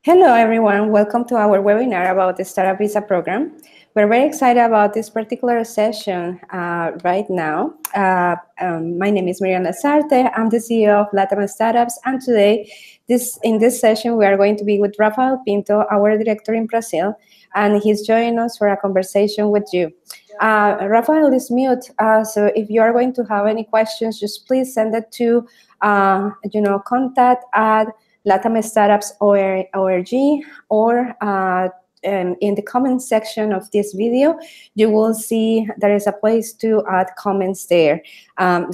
Hello, everyone. Welcome to our webinar about the Startup Visa program. We're very excited about this particular session right now. My name is Miriam Lazarte. I'm the CEO of Latam Startups, and today, in this session, we are going to be with Rafael Pinto, our director in Brazil, and he's joining us for a conversation with you. Rafael is mute, so if you are going to have any questions, just please send it to contact at latamstartups.org or in the comment section of this video, you will see there is a place to add comments there.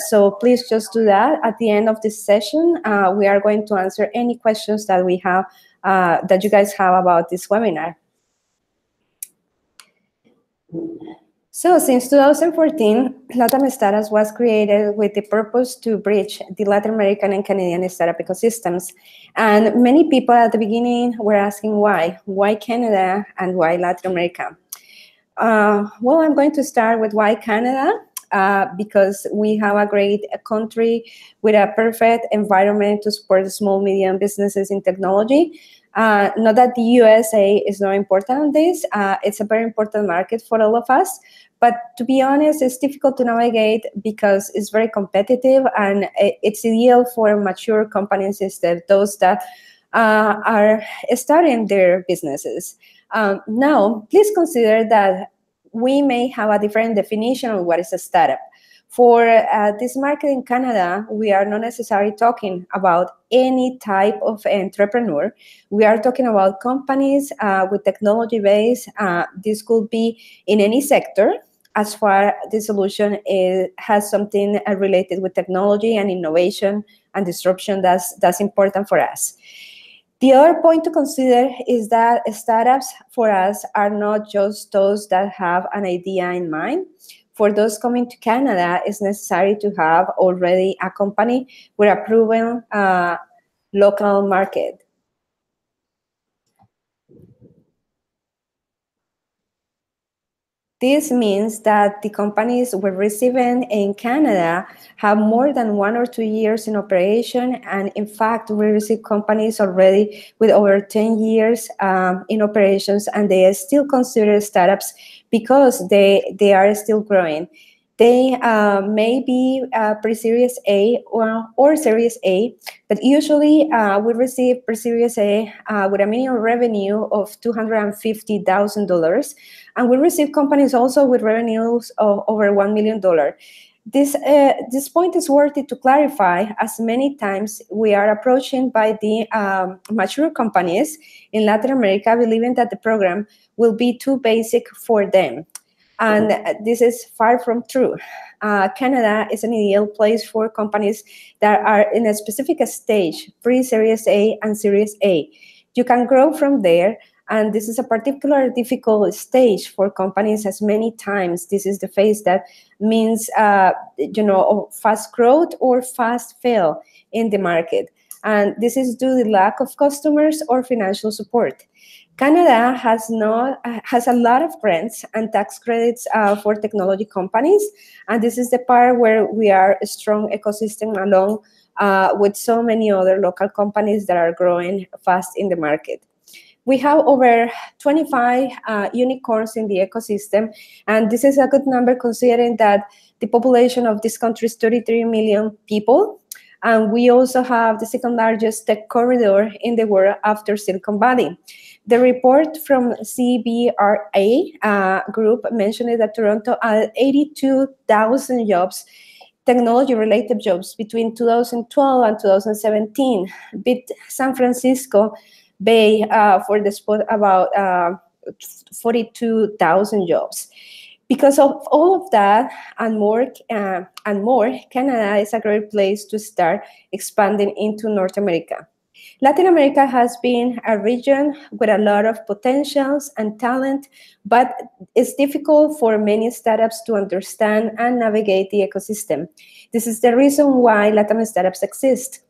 So please just do that. At the end of this session, we are going to answer any questions that we have, that you guys have about this webinar. So since 2014, Latam Startups was created with the purpose to bridge the Latin American and Canadian startup ecosystems. And many people at the beginning were asking why? Why Canada and why Latin America? Well, I'm going to start with why Canada, because we have a great country with a perfect environment to support small, medium businesses in technology. Not that the USA is not important on this. It's a very important market for all of us. But to be honest, it's difficult to navigate because it's very competitive, and it's ideal for mature companies instead those that are starting their businesses. Now, please consider that we may have a different definition of what is a startup. For this market in Canada, we are not necessarily talking about any type of entrepreneur. We are talking about companies with technology base. This could be in any sector, as far the solution has something related with technology and innovation and disruption. That's important for us. The other point to consider is that startups for us are not just those that have an idea in mind. For those coming to Canada, it's necessary to have already a company with a proven local market. This means that the companies we're receiving in Canada have more than 1 or 2 years in operation. And in fact, we receive companies already with over 10 years in operations, and they are still considered startups because they are still growing. They may be pre-Series A or Series A, but usually we receive pre-Series A with a minimum revenue of $250,000. And we receive companies also with revenues of over $1 million. This point is worthy to clarify, as many times we are approaching by the mature companies in Latin America, believing that the program will be too basic for them. And this is far from true. Canada is an ideal place for companies that are in a specific stage, pre-Series A and Series A. You can grow from there, and this is a particularly difficult stage for companies, as many times this is the phase that means fast growth or fast fail in the market. And this is due to the lack of customers or financial support. Canada has a lot of grants and tax credits for technology companies, and this is the part where we are a strong ecosystem along with so many other local companies that are growing fast in the market. We have over 25 unicorns in the ecosystem, and this is a good number considering that the population of this country is 33 million people. And we also have the second largest tech corridor in the world after Silicon Valley. The report from CBRA group mentioned that Toronto had 82,000 jobs, technology-related jobs, between 2012 and 2017, beat San Francisco Bay for the spot about 42,000 jobs. Because of all of that and more, Canada is a great place to start expanding into North America. Latin America has been a region with a lot of potentials and talent, but it's difficult for many startups to understand and navigate the ecosystem. This is the reason why Latam Startups exist,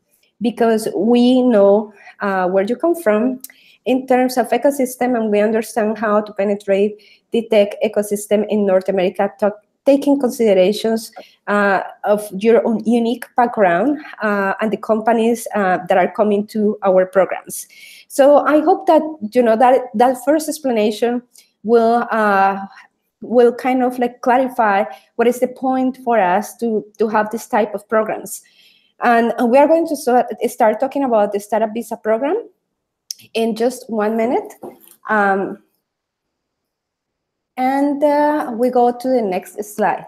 because we know where you come from in terms of ecosystem, and we understand how to penetrate the tech ecosystem in North America, taking considerations of your own unique background and the companies that are coming to our programs. So I hope that that first explanation will kind of like clarify what is the point for us to have this type of programs. And we are going to start talking about the Startup Visa program in just 1 minute. And we go to the next slide.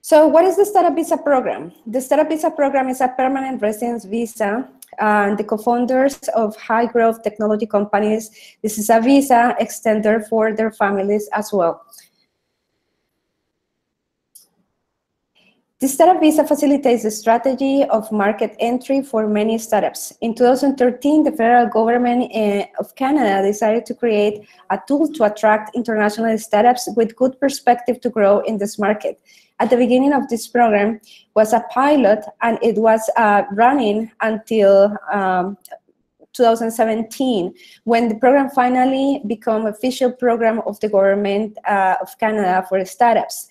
So what is the Startup Visa program? The Startup Visa program is a permanent residence visa, and the co-founders of high-growth technology companies, this is a visa extender for their families as well. The Startup Visa facilitates the strategy of market entry for many startups. In 2013, the federal government of Canada decided to create a tool to attract international startups with good perspective to grow in this market. At the beginning of this program was a pilot, and it was running until 2017, when the program finally became an official program of the government of Canada for startups.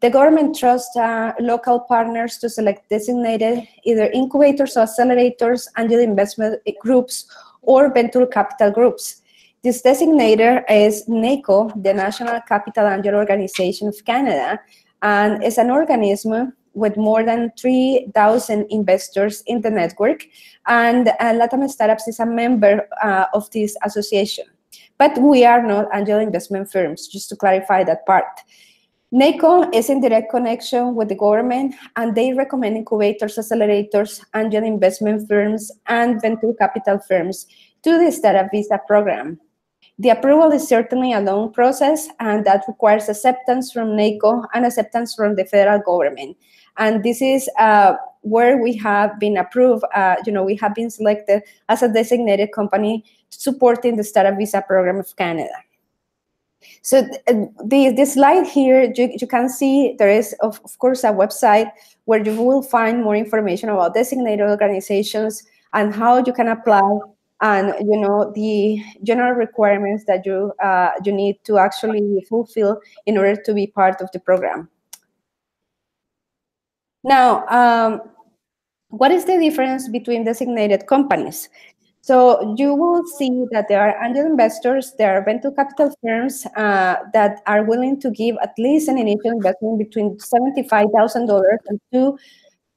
The government trusts local partners to select designated either incubators or accelerators, angel investment groups, or venture capital groups. This designator is NACO, the National Capital Angel Organization of Canada, and is an organism with more than 3,000 investors in the network, and LATAM Startups is a member of this association. But we are not angel investment firms, just to clarify that part. NACO is in direct connection with the government, and they recommend incubators, accelerators, angel investment firms, and venture capital firms to the Startup Visa program. The approval is certainly a long process, and that requires acceptance from NACO and acceptance from the federal government. And this is where we have been approved. We have been selected as a designated company supporting the Startup Visa program of Canada. So the slide here, you can see there is, of course, a website where you will find more information about designated organizations and how you can apply, and the general requirements that you need to actually fulfill in order to be part of the program. Now, what is the difference between designated companies? So you will see that there are angel investors, there are venture capital firms that are willing to give at least an initial investment between $75,000 and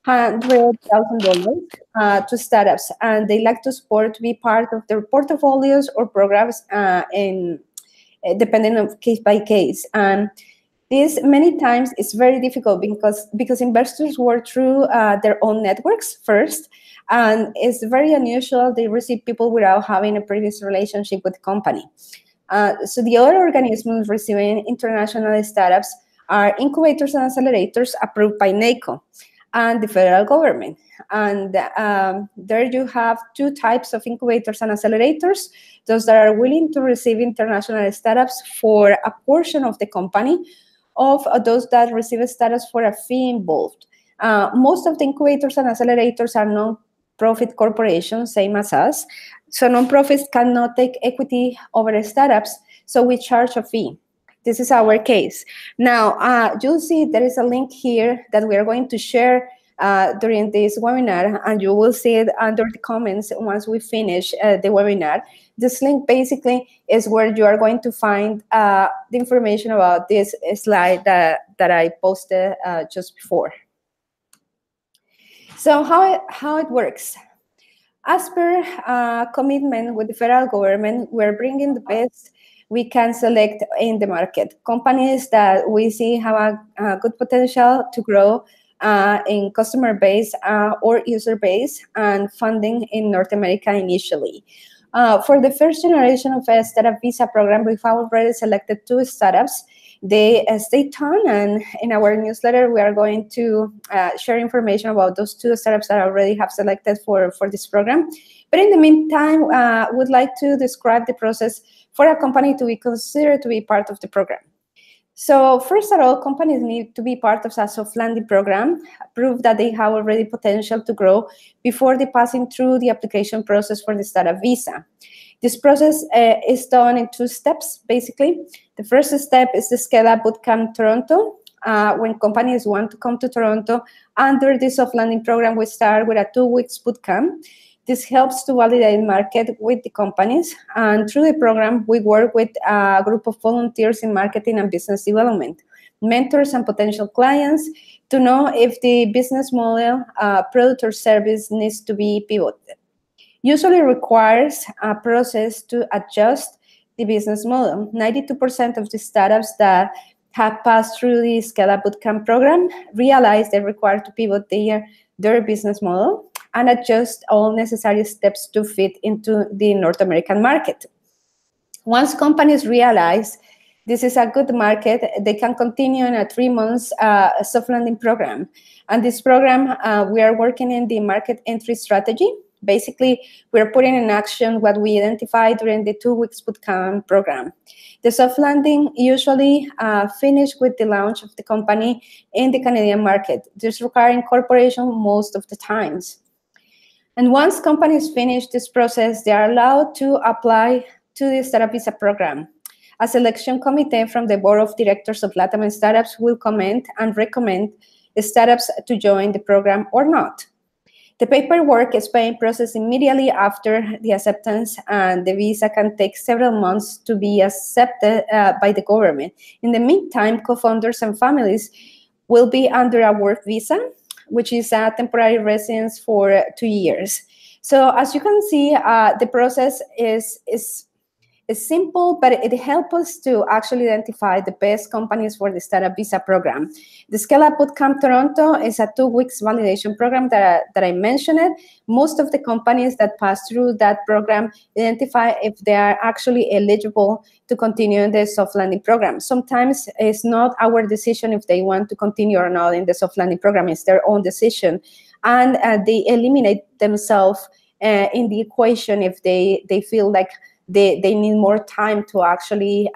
$200,000 to startups, and they like to support to be part of their portfolios or programs depending on case by case. And this many times is very difficult because investors work through their own networks first, and it's very unusual they receive people without having a previous relationship with the company. So the other organisms receiving international startups are incubators and accelerators approved by NACO and the federal government. And there you have two types of incubators and accelerators: those that are willing to receive international startups for a portion of the company, of those that receive status for a fee involved. Most of the incubators and accelerators are non-profit corporations, same as us. So non-profits cannot take equity over startups, so we charge a fee. This is our case. Now, you'll see there is a link here that we are going to share during this webinar, and you will see it under the comments once we finish the webinar. This link basically is where you are going to find the information about this slide that I posted just before. So how it works? As per commitment with the federal government, we're bringing the best we can select in the market. Companies that we see have a good potential to grow in customer base or user base, and funding in North America initially. For the first generation of a Startup Visa program, we've already selected 2 startups. They stay tuned, and in our newsletter, we are going to share information about those 2 startups that already have selected for this program. But in the meantime, we'd like to describe the process for a company to be considered to be part of the program. So first of all, companies need to be part of a soft landing program, prove that they have already potential to grow before they passing through the application process for the Startup Visa. This process is done in 2 steps, basically. The first step is the Scale Up Bootcamp Toronto. When companies want to come to Toronto, under this soft landing program, we start with a 2 weeks bootcamp. This helps to validate market with the companies. And through the program, we work with a group of volunteers in marketing and business development, mentors and potential clients to know if the business model, product or service needs to be pivoted. Usually requires a process to adjust the business model. 92% of the startups that have passed through the Scale Up Bootcamp program realize they require to pivot their business model and adjust all necessary steps to fit into the North American market. Once companies realize this is a good market, they can continue in a 3 months soft landing program. And this program, we are working in the market entry strategy. Basically, we're putting in action what we identified during the 2 weeks bootcamp program. The soft landing usually finish with the launch of the company in the Canadian market. This requires incorporation most of the times. And once companies finish this process, they are allowed to apply to the Startup Visa program. A selection committee from the board of directors of LATAM startups will comment and recommend the startups to join the program or not. The paperwork is being processed immediately after the acceptance, and the visa can take several months to be accepted by the government. In the meantime, co-founders and families will be under a work visa, which is a temporary residence for 2 years. So as you can see, the process is simple, but it helps us to actually identify the best companies for the Startup Visa program. The Scale Up Bootcamp Toronto is a 2 weeks validation program that I mentioned. Most of the companies that pass through that program identify if they are actually eligible to continue the soft landing program. Sometimes it's not our decision if they want to continue or not in the soft landing program. It's their own decision. And they eliminate themselves in the equation if they feel like they need more time to actually,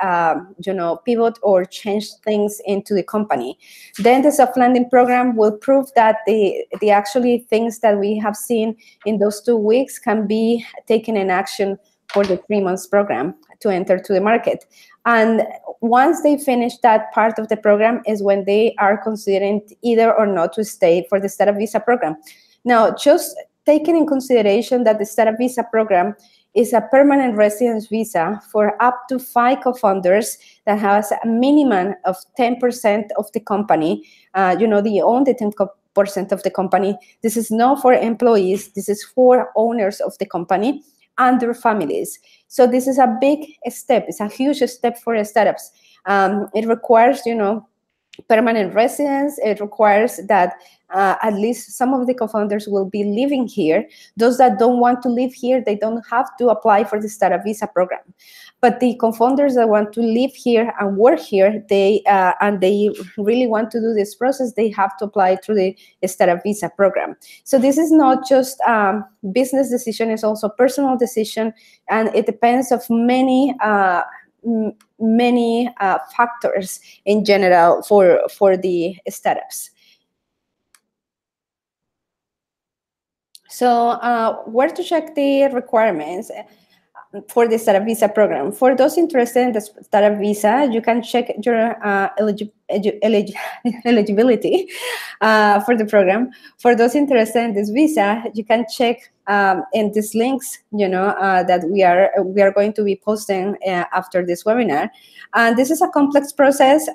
pivot or change things into the company. Then the soft landing program will prove that the actually things that we have seen in those 2 weeks can be taken in action for the 3 months program to enter to the market. And once they finish that part of the program is when they are considering either or not to stay for the Startup Visa program. Now, just taking in consideration that the Startup Visa program is a permanent residence visa for up to 5 co-founders that has a minimum of 10% of the company. They own the 10% of the company. This is not for employees. This is for owners of the company and their families. So this is a big step. It's a huge step for startups. It requires, permanent residence. It requires that at least some of the co-founders will be living here. Those that don't want to live here, they don't have to apply for the Startup Visa program. But the co-founders that want to live here and work here, they really want to do this process, they have to apply through the Startup Visa program. So this is not just a business decision, it's also a personal decision, and it depends of many factors in general for the startups. So where to check the requirements for the Startup Visa program? For those interested in the Startup Visa, you can check your eligibility for the program. For those interested in this visa, you can check in these links, that we are going to be posting after this webinar. And this is a complex process.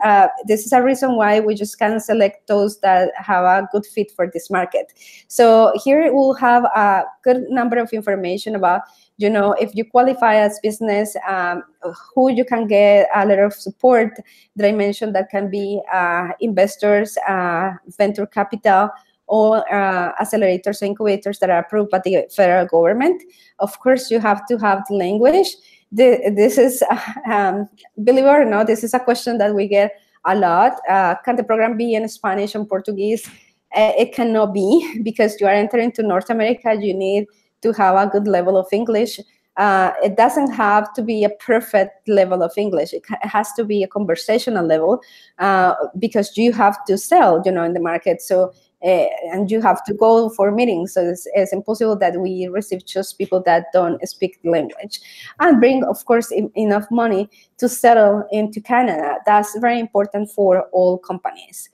This is a reason why we just can't select those that have a good fit for this market. So here we'll have a good number of information about, if you qualify as business, who you can get a letter of support that I mentioned that can be investors, venture capital, or accelerators or incubators that are approved by the federal government. Of course, you have to have the language. This is, believe it or not, this is a question that we get a lot. Can the program be in Spanish and Portuguese? It cannot be, because you are entering to North America. You need to have a good level of English. It doesn't have to be a perfect level of English. It has to be a conversational level, because you have to sell, in the market. So and you have to go for meetings. So it's impossible that we receive just people that don't speak the language, and bring, of course, enough money to settle into Canada. That's very important for all companies.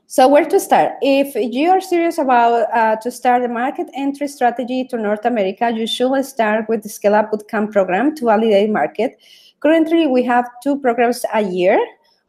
So where to start? If you are serious about to start a market entry strategy to North America, you should start with the Scale Up Bootcamp program to validate market. Currently, we have 2 programs a year.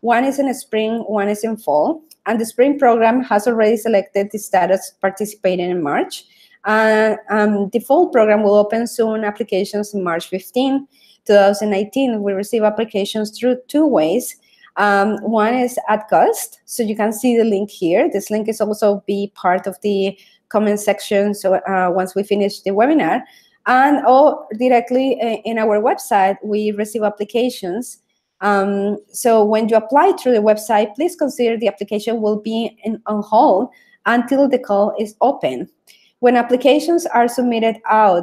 One is in spring, one is in fall. And the spring program has already selected the status participating in March. The fall program will open soon applications on March 15, 2019. We receive applications through 2 ways. One is at cost, so you can see the link here. This link is also be part of the comment section. So once we finish the webinar, and or directly in our website, we receive applications. So when you apply through the website, please consider the application will be on hold until the call is open. When applications are submitted out,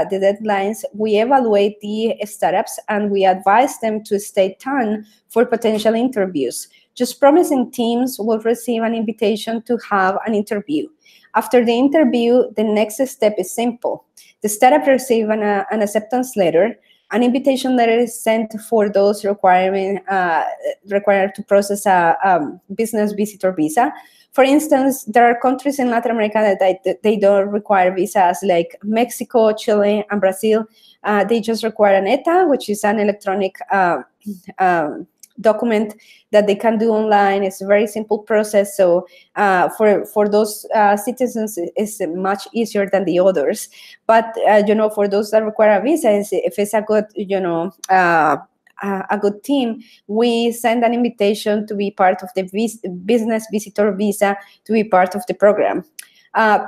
the deadlines, we evaluate the startups and we advise them to stay tuned for potential interviews. Just promising teams will receive an invitation to have an interview. After the interview, the next step is simple. The startup receives an acceptance letter. An invitation letter is sent for those required to process a business visitor visa. For instance, there are countries in Latin America that they don't require visas, like Mexico, Chile, and Brazil. They just require an ETA, which is an electronic document that they can do online. It's a very simple process. So for those citizens, it's much easier than the others. But for those that require a visa, if it's a good, a good team, we send an invitation to be part of the business visitor visa to be part of the program.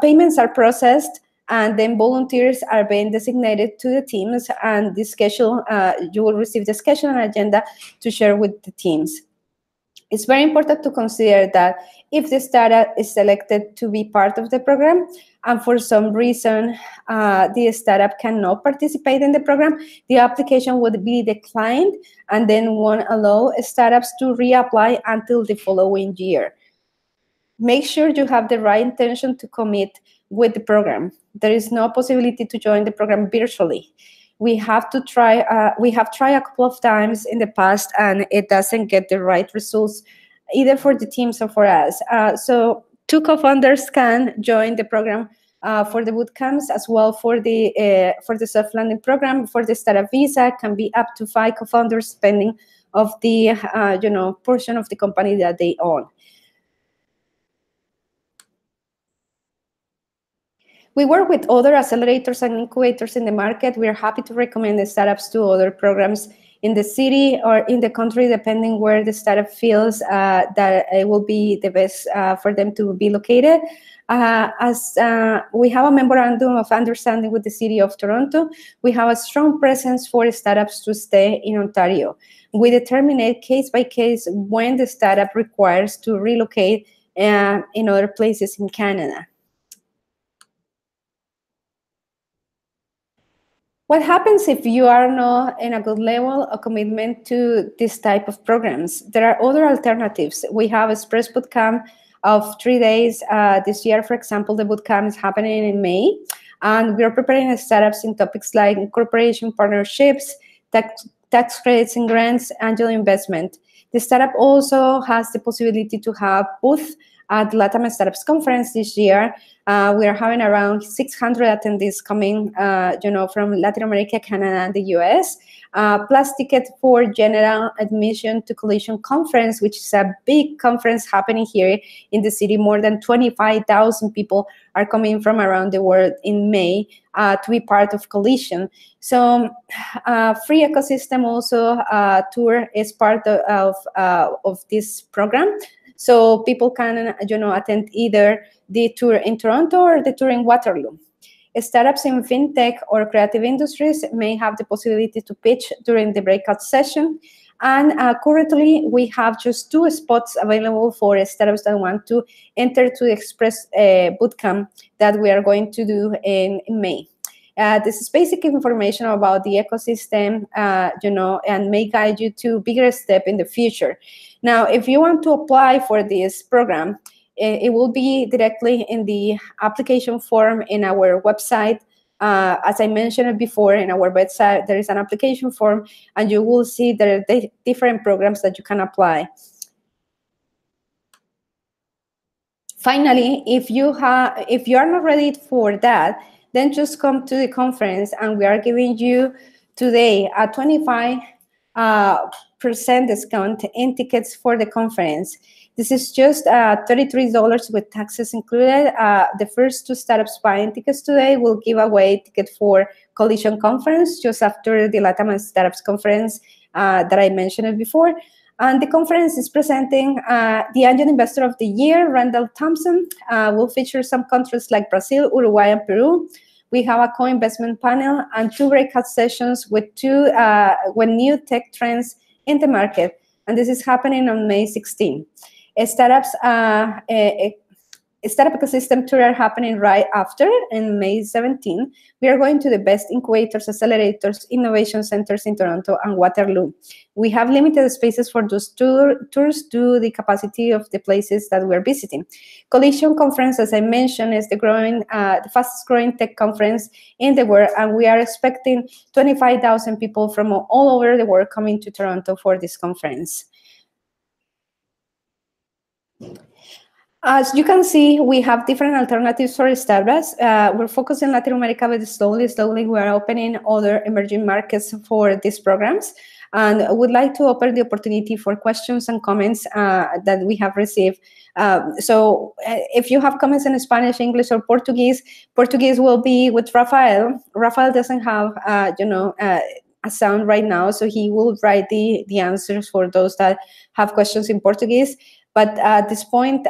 Payments are processed, and then volunteers are being designated to the teams, and the schedule, you will receive the schedule and agenda to share with the teams. It's very important to consider that if the startup is selected to be part of the program, and for some reason the startup cannot participate in the program, the application would be declined and then won't allow startups to reapply until the following year. Make sure you have the right intention to commit with the program. There is no possibility to join the program virtually. We have to try. We have tried a couple of times in the past, and it doesn't get the right results either for the teams or for us. So 2 co-founders can join the program for the bootcamps, as well for the soft landing program. For the startup visa, can be up to 5 co-founders, depending of the portion of the company that they own. We work with other accelerators and incubators in the market. We are happy to recommend the startups to other programs in the city or in the country, depending where the startup feels that it will be the best for them to be located. As we have a memorandum of understanding with the City of Toronto, we have a strong presence for startups to stay in Ontario. We determine case by case when the startup requires to relocate in other places in Canada. What happens if you are not in a good level of commitment to this type of programs? There are other alternatives. We have Express Bootcamp of 3 days. This year, for example, the bootcamp is happening in May, and we are preparing startups in topics like incorporation, partnerships, tax credits and grants, angel investment. The startup also has the possibility to have booth at the LATAM Startups Conference this year. We are having around 600 attendees coming, from Latin America, Canada, and the US. Plus ticket for general admission to Collision Conference, which is a big conference happening here in the city. More than 25,000 people are coming from around the world in May to be part of Collision. So free ecosystem also tour is part of this program. So people can, attend either the tour in Toronto or the tour in Waterloo. Startups in fintech or creative industries may have the possibility to pitch during the breakout session. And currently, we have just 2 spots available for startups that want to enter to the Express Bootcamp that we are going to do in May. This is basic information about the ecosystem, and may guide you to bigger step in the future. Now, if you want to apply for this program, it will be directly in the application form in our website. As I mentioned before, in our website, there is an application form, and you will see there are different programs that you can apply. Finally, if you are not ready for that, then just come to the conference, and we are giving you today a 25% discount in tickets for the conference. This is just $33 with taxes included. The first 2 startups buying tickets today will give away ticket for Collision Conference just after the LATAM Startups Conference that I mentioned before. And the conference is presenting the Angel Investor of the Year, Randall Thompson. Will feature some countries like Brazil, Uruguay, and Peru. We have a co-investment panel and 2 breakout sessions with new tech trends in the market. And this is happening on May 16. Startup Ecosystem Tour are happening right after, in May 17. We are going to the best incubators, accelerators, innovation centers in Toronto and Waterloo. We have limited spaces for those tours due to the capacity of the places that we're visiting. Collision Conference, as I mentioned, is the fastest growing tech conference in the world, and we are expecting 25,000 people from all over the world coming to Toronto for this conference. As you can see, we have different alternatives for startups. We're focusing on Latin America, but slowly we are opening other emerging markets for these programs. And would like to open the opportunity for questions and comments that we have received. So if you have comments in Spanish, English, or Portuguese, Portuguese will be with Rafael. Rafael doesn't have, a sound right now, so he will write the answers for those that have questions in Portuguese. But at this point,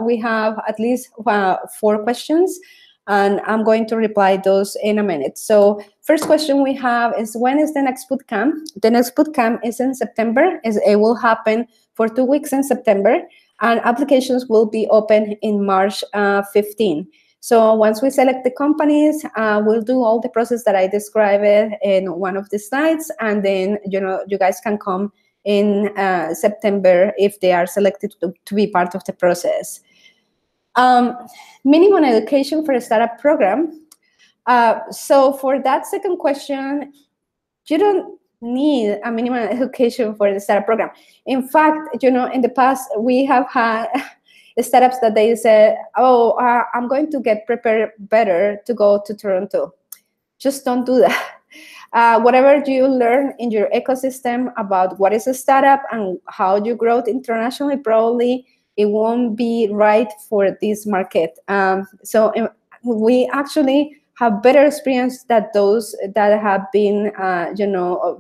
we have at least 4 questions, and I'm going to reply those in a minute. So first question we have is, when is the next bootcamp? The next bootcamp is in September. It will happen for 2 weeks in September, and applications will be open in March 15. So once we select the companies, we'll do all the process that I described in one of the slides, and then you guys can come in September if they are selected to be part of the process. Minimum education for a startup program. So for that second question, you don't need a minimum education for the startup program. In fact, in the past, we have had startups that they said, oh, I'm going to get prepared better to go to Toronto. Just don't do that. Whatever you learn in your ecosystem about what is a startup and how you grow internationally, probably it won't be right for this market. So we actually have better experience than those that have been,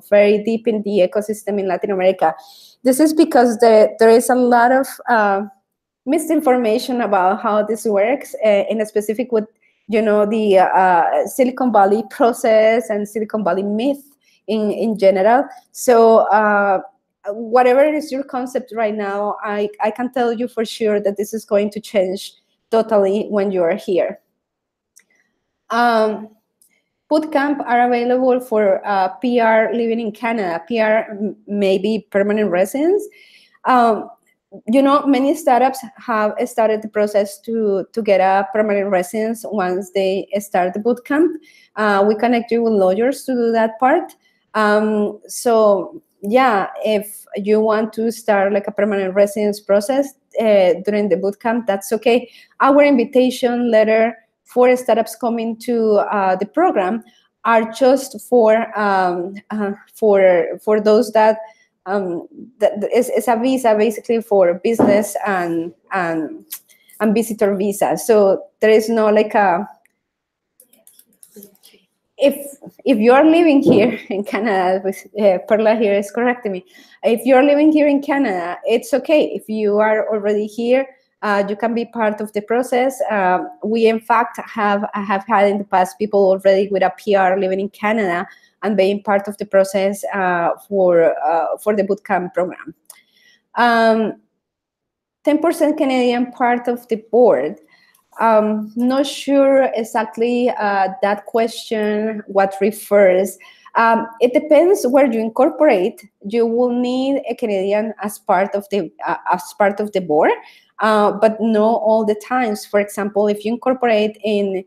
very deep in the ecosystem in Latin America. This is because there is a lot of misinformation about how this works, in a specific with the Silicon Valley process and Silicon Valley myth in general. So whatever is your concept right now, I can tell you for sure that this is going to change totally when you are here. Bootcamp are available for PR living in Canada. PR maybe permanent residents. Many startups have started the process to get a permanent residence once they start the bootcamp. We connect you with lawyers to do that part. So yeah, if you want to start like a permanent residence process during the bootcamp, that's okay. Our invitation letter for startups coming to the program are just for those that it's a visa basically for business and visitor visa. So there is no like if you're living here in Canada, Perla here is correcting me. If you're living here in Canada, it's okay. If you are already here, you can be part of the process. We in fact have had in the past people already with a PR living in Canada and being part of the process for the bootcamp program. 10% Canadian part of the board. Not sure exactly that question, what refers. It depends where you incorporate. You will need a Canadian as part of the board, but no all the times. For example, if you incorporate in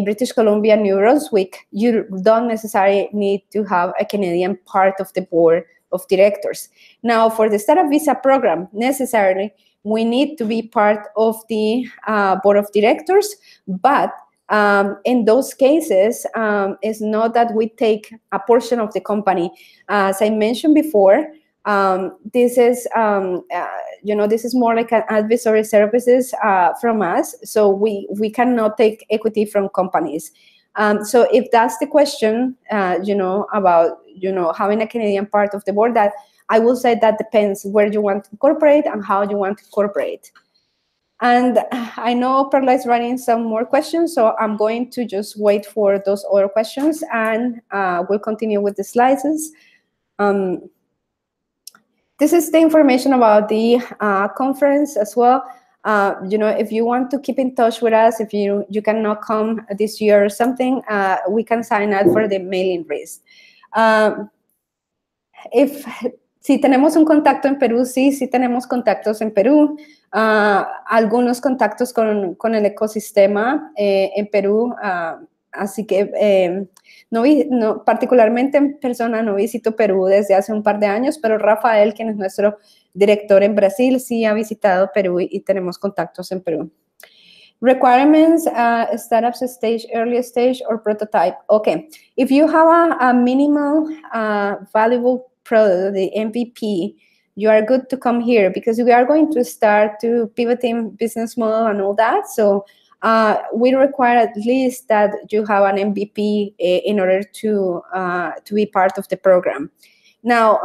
British Columbia, New Brunswick, you don't necessarily need to have a Canadian part of the board of directors. Now, for the startup visa program, necessarily, we need to be part of the board of directors, but in those cases, it's not that we take a portion of the company. As I mentioned before, this is this is more like an advisory services from us, so we cannot take equity from companies. So if that's the question, about having a Canadian part of the board, that I will say that depends where you want to incorporate and how you want to incorporate. And I know Perla is writing some more questions, so I'm going to just wait for those other questions, and we'll continue with the slides. This is the information about the conference as well. If you want to keep in touch with us, if you cannot come this year or something, we can sign up for the mailing list. Si tenemos un contacto en Perú, sí tenemos contactos en Perú, algunos contactos con el ecosistema en Perú, así que particularmente en persona no visito Perú desde hace un par de años, pero Rafael, quien es nuestro director en Brasil, sí ha visitado Perú y tenemos contactos en Perú. Requirements, startups stage, early stage, or prototype. Okay, if you have a minimal valuable product, the MVP, you are good to come here, because we are going to start to pivoting business model and all that. So we require at least that you have an MVP in order to be part of the program. Now,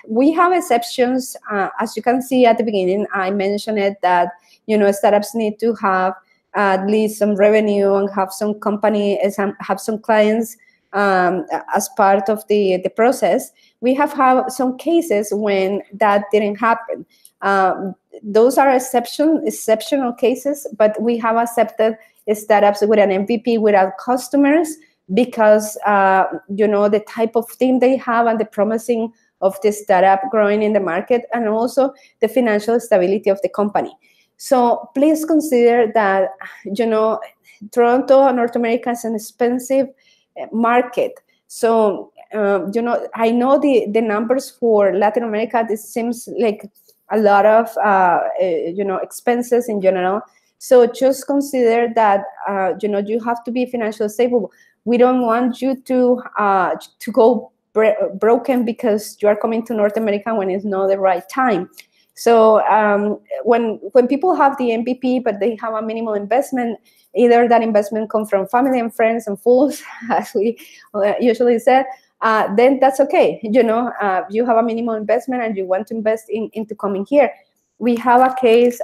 we have exceptions. As you can see at the beginning, I mentioned it that startups need to have at least some revenue and have some company, have some clients as part of the process. We have had some cases when that didn't happen. Those are exceptional cases, but we have accepted startups with an MVP without customers, because the type of team they have and the promising of the startup growing in the market, and also the financial stability of the company. So please consider that, Toronto, North America is an expensive market. So, I know the numbers for Latin America, this seems like a lot of, expenses in general. So just consider that, you have to be financially stable. We don't want you to go broken because you are coming to North America when it's not the right time. So when people have the MVP, but they have a minimal investment, either that investment comes from family and friends and fools, as we usually said, then that's okay. You have a minimal investment and you want to invest into coming here. We have a case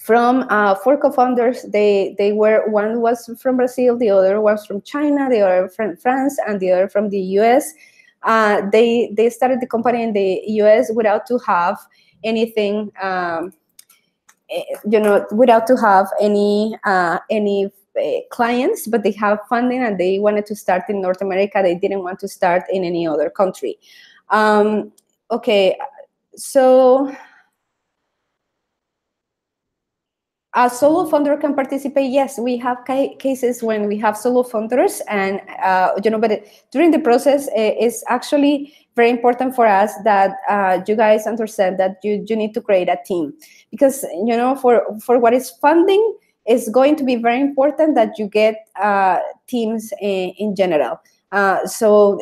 from 4 co-founders. They were, one was from Brazil, the other was from China, the other from France, and the other from the US. They started the company in the US without to have anything, without to have any clients, but they have funding and they wanted to start in North America. They didn't want to start in any other country. Okay, so a solo funder can participate. Yes, we have cases when we have solo funders, and but during the process, it's actually very important for us that you guys understand that you need to create a team, because for what is funding, it's going to be very important that you get teams in general. So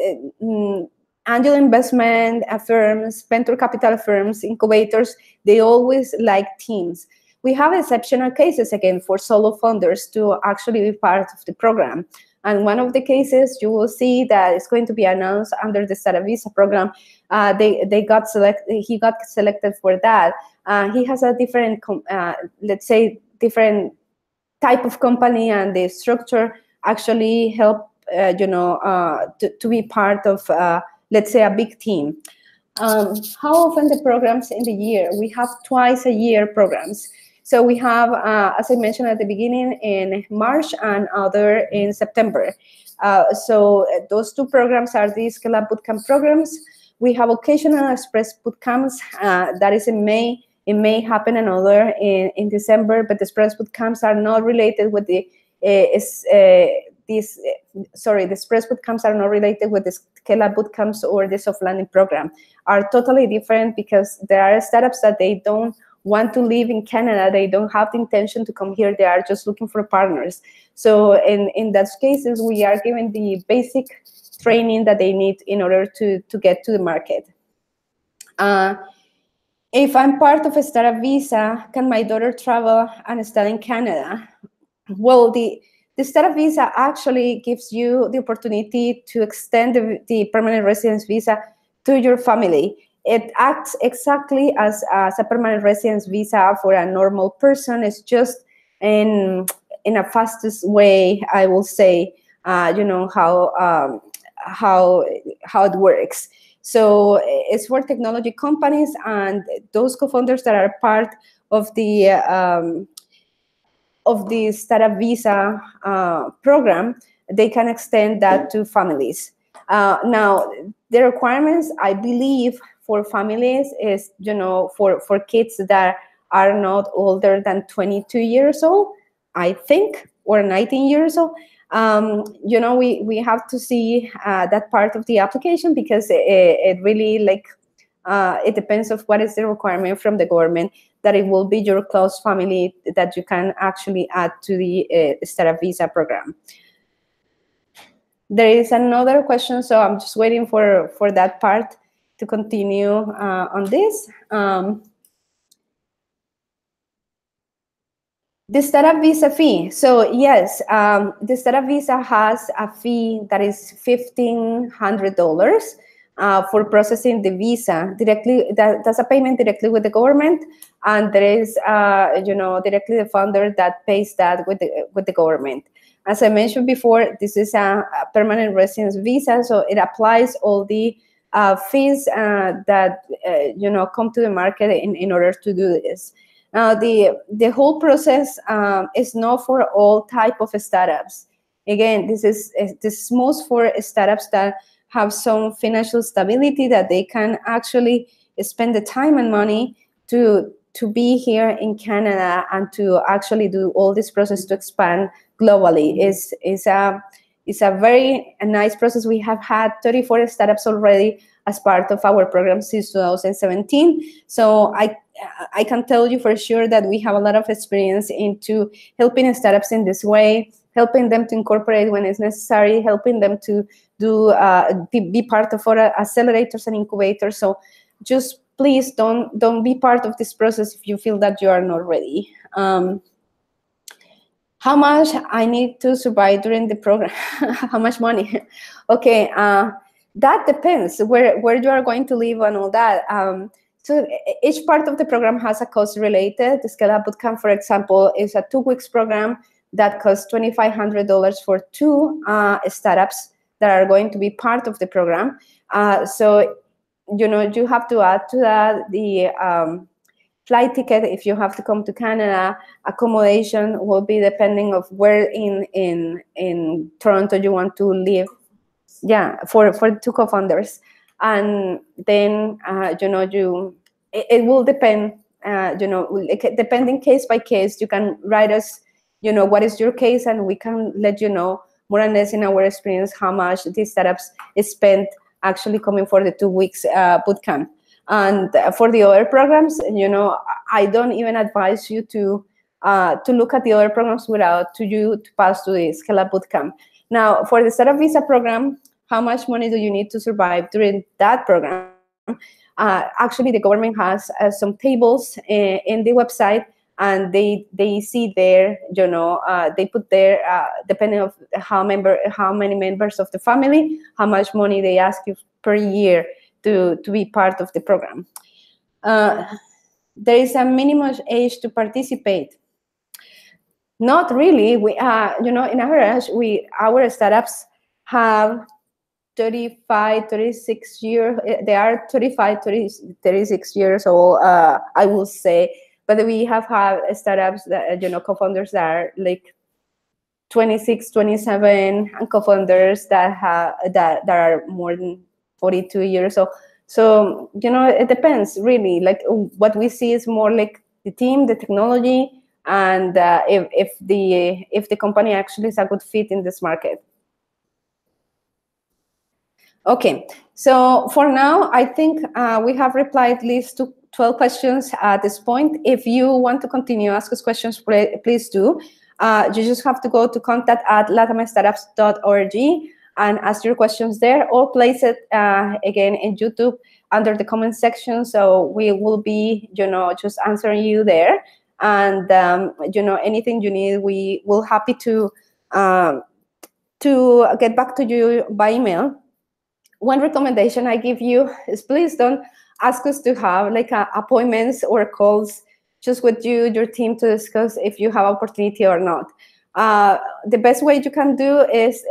angel investment firms, venture capital firms, incubators, they always like teams. We have exceptional cases, again, for solo funders to actually be part of the program. And one of the cases you will see that is going to be announced under the Startup Visa program, he got selected for that. He has a different, let's say, different type of company, and the structure actually help, to be part of, let's say, a big team. How often the programs in the year? We have twice a year programs. So we have, as I mentioned at the beginning, in March and other in September. So those two programs are the Scale Up Bootcamp programs. We have occasional express bootcamps that is in May. It may happen another in December, but the express bootcamps are not related with the the express bootcamps are not related with the Scale Up Bootcamps or the soft landing program. Are totally different because there are startups that they don't want to live in Canada. They don't have the intention to come here. They are just looking for partners. So in those cases, we are giving the basic training that they need in order to get to the market. If I'm part of a startup visa, can my daughter travel and study in Canada? Well, the startup visa actually gives you the opportunity to extend the permanent residence visa to your family. It acts exactly as a permanent residence visa for a normal person. It's just in a fastest way, I will say, you know, how it works. So it's for technology companies, and those co-founders that are part of the startup visa program, they can extend that to families. Now, the requirements, I believe, for families is, you know, for kids that are not older than 22 years old, I think, or 19 years old. You know, we have to see that part of the application because it really, like, it depends of what is the requirement from the government that it will be your close family that you can actually add to the startup visa program. There is another question, so I'm just waiting for that part to continue on this. The startup visa fee. So yes, the startup visa has a fee that is $1,500 for processing the visa directly. That's a payment directly with the government, and there is, you know, directly the founder that pays that with the government. As I mentioned before, this is a permanent residence visa, so it applies all the fees that you know, come to the market in order to do this. Now, the whole process is not for all type of startups. Again, this is most for startups that have some financial stability, that they can actually spend the time and money to be here in Canada and to actually do all this process to expand globally. Is a very nice process. We have had 34 startups already as part of our program since 2017. So I can tell you for sure that we have a lot of experience into helping startups in this way, helping them to incorporate when it's necessary, helping them to do be part of our accelerators and incubators. So just please don't be part of this process if you feel that you are not ready. How much I need to survive during the program? How much money? Okay, that depends where you are going to live and all that. So each part of the program has a cost related. The Scale Up Bootcamp, for example, is a 2 weeks program that costs $2,500 for 2 startups that are going to be part of the program. So, you know, you have to add to that the flight ticket if you have to come to Canada. Accommodation will be depending of where in Toronto you want to live. Yeah, for 2 co-founders. And then you know, it will depend, you know, depending case by case. You can write us, you know, what is your case, and we can let you know more or less in our experience how much these startups spend actually coming for the 2 weeks bootcamp. And for the other programs, you know, I don't even advise you to look at the other programs without you to pass to the Scale Up Bootcamp. Now, for the startup visa program, how much money do you need to survive during that program? Actually, the government has some tables in the website, and they see there, you know, they put there, depending of how many members of the family, how much money they ask you per year to be part of the program. There is a minimum age to participate. Not really. We, you know, in average, our startups have 35, 36 years. They are 35, 36 years old, I will say. But we have had startups that, co-founders that are like 26, 27, and co-founders that are more than 42 years old. So, it depends really. Like what we see is more like the team, the technology, and if the company actually is a good fit in this market. Okay, so for now, I think we have replied at least to 12 questions at this point. If you want to continue ask us questions, please do. You just have to go to contact@latamstartups.org and ask your questions there, or place it again in YouTube under the comment section. So we will be, just answering you there. And anything you need, we will happy to get back to you by email. One recommendation I give you is please don't ask us to have like appointments or calls just with your team to discuss if you have opportunity or not. The best way you can do is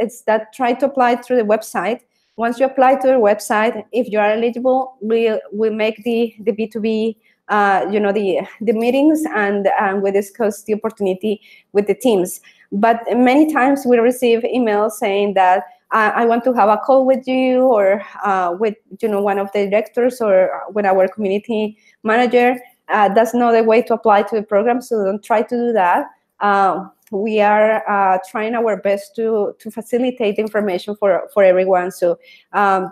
try to apply through the website. Once you apply to the website, if you are eligible, we'll make the B2B, the meetings, and we discuss the opportunity with the teams. But many times we receive emails saying that I want to have a call with you, or with one of the directors, or with our community manager. That's not a way to apply to the program, so don't try to do that. We are trying our best to facilitate information for everyone. So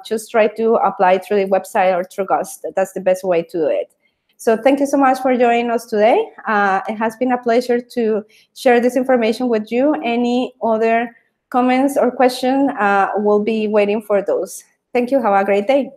just try to apply through the website or through us. That's the best way to do it. So thank you so much for joining us today. It has been a pleasure to share this information with you. Any other comments or questions, we'll be waiting for those. Thank you. Have a great day.